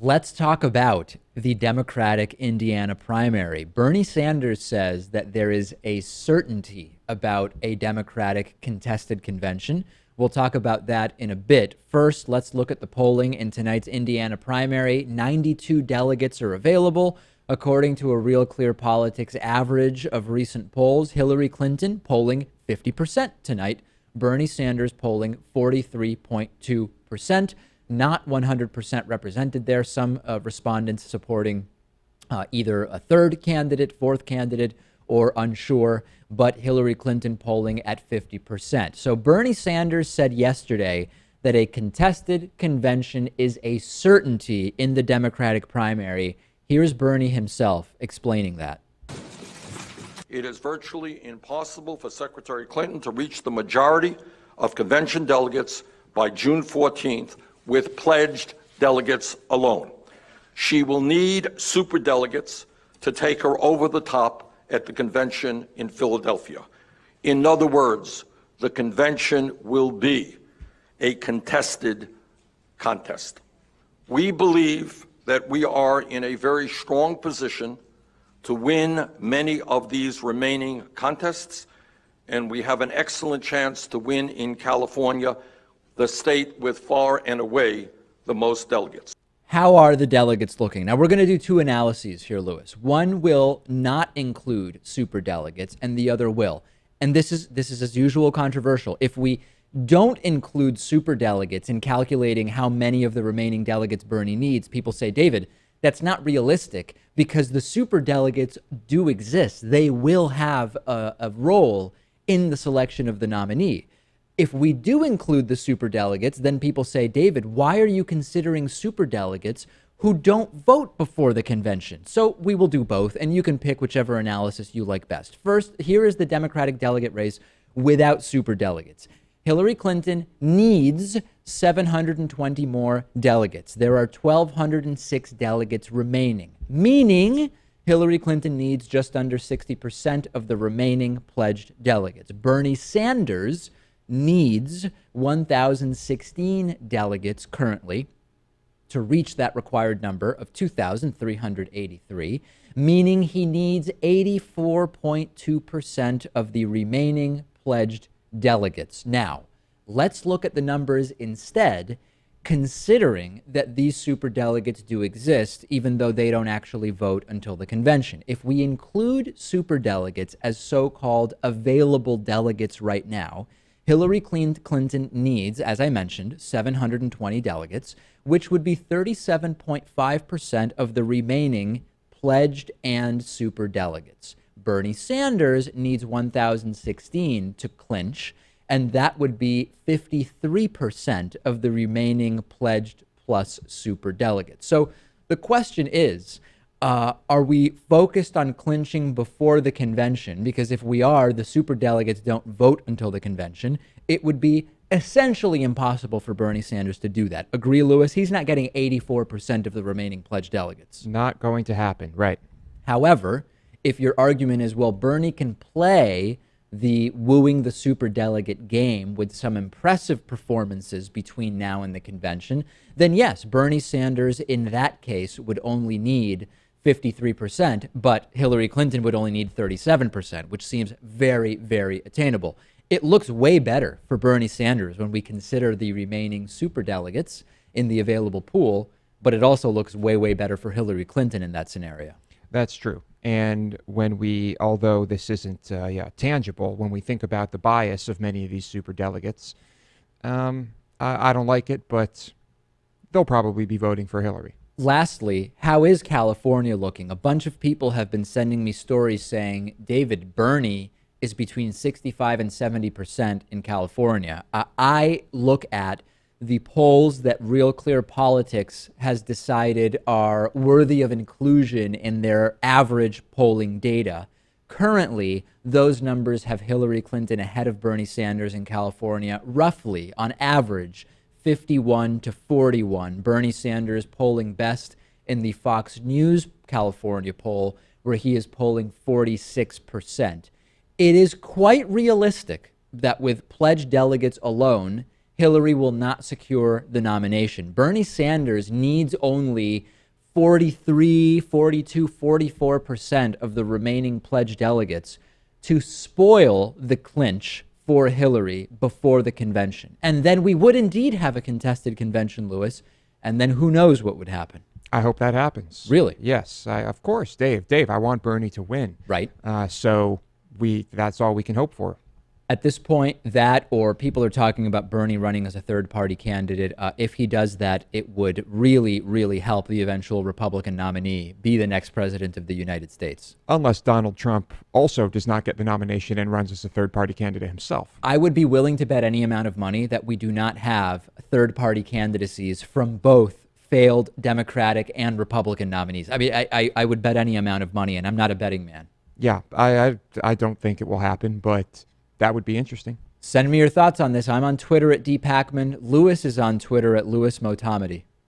Let's talk about the Democratic Indiana primary. Bernie Sanders says that there is a certainty about a Democratic contested convention. We'll talk about that in a bit. First, let's look at the polling in tonight's Indiana primary. 92 delegates are available. According to a Real Clear Politics average of recent polls, Hillary Clinton polling 50% tonight, Bernie Sanders polling 43.2%. Not 100% represented there. Some respondents supporting either a third candidate, fourth candidate, or unsure, but Hillary Clinton polling at 50%. So Bernie Sanders said yesterday that a contested convention is a certainty in the Democratic primary. Here's Bernie himself explaining that. It is virtually impossible for Secretary Clinton to reach the majority of convention delegates by June 14th with pledged delegates alone. She will need superdelegates to take her over the top at the convention in Philadelphia. In other words, the convention will be a contested contest. We believe that we are in a very strong position to win many of these remaining contests, and we have an excellent chance to win in California, the state with far and away the most delegates. How are the delegates looking? Now, we're going to do two analyses here, Lewis. One will not include superdelegates, and the other will. And this is as usual controversial. If we don't include superdelegates in calculating how many of the remaining delegates Bernie needs, people say, David, that's not realistic because the superdelegates do exist. They will have a role in the selection of the nominee. If we do include the superdelegates, then people say, David, why are you considering superdelegates who don't vote before the convention? So we will do both, and you can pick whichever analysis you like best. First, here is the Democratic delegate race without superdelegates. Hillary Clinton needs 720 more delegates. There are 1,206 delegates remaining, meaning Hillary Clinton needs just under 60% of the remaining pledged delegates. Bernie Sanders needs 1,016 delegates currently to reach that required number of 2,383, meaning he needs 84.2% of the remaining pledged delegates. Now, let's look at the numbers instead, considering that these superdelegates do exist, even though they don't actually vote until the convention. If we include superdelegates as so-called available delegates right now, Hillary Clinton needs, as I mentioned, 720 delegates, which would be 37.5% of the remaining pledged and superdelegates. Bernie Sanders needs 1,016 to clinch, and that would be 53% of the remaining pledged plus superdelegates. So the question is, are we focused on clinching before the convention? Because if we are, the superdelegates don't vote until the convention. It would be essentially impossible for Bernie Sanders to do that. Agree, Lewis? He's not getting 84% of the remaining pledged delegates. Not going to happen, right? However, if your argument is, well, Bernie can play the wooing the superdelegate game with some impressive performances between now and the convention, then yes, Bernie Sanders in that case would only need 53%, but Hillary Clinton would only need 37%, which seems very, very attainable. It looks way better for Bernie Sanders when we consider the remaining superdelegates in the available pool, but it also looks way, way better for Hillary Clinton in that scenario. That's true. And when we, although this isn't tangible, when we think about the bias of many of these superdelegates, I don't like it, but they'll probably be voting for Hillary. Lastly, how is California looking? A bunch of people have been sending me stories saying, David, Bernie is between 65 and 70% in California. I look at the polls that Real Clear Politics has decided are worthy of inclusion in their average polling data. Currently, those numbers have Hillary Clinton ahead of Bernie Sanders in California, roughly, on average, 51 to 41. Bernie Sanders polling best in the Fox News California poll, where he is polling 46%. It is quite realistic that with pledged delegates alone, Hillary will not secure the nomination. Bernie Sanders needs only 43, 42, 44% of the remaining pledged delegates to spoil the clinch for Hillary before the convention. And then we would indeed have a contested convention, Lewis, and then who knows what would happen. I hope that happens. Really? Yes, of course, Dave. Dave, I want Bernie to win. Right. So that's all we can hope for. At this point, that or people are talking about Bernie running as a third-party candidate. If he does that, it would really, really help the eventual Republican nominee be the next president of the United States. Unless Donald Trump also does not get the nomination and runs as a third-party candidate himself. I would be willing to bet any amount of money that we do not have third-party candidacies from both failed Democratic and Republican nominees. I mean, I would bet any amount of money, and I'm not a betting man. Yeah, I don't think it will happen, but that would be interesting. Send me your thoughts on this. I'm on Twitter at @dpakman. Lewis is on Twitter at @LewisMotamedy.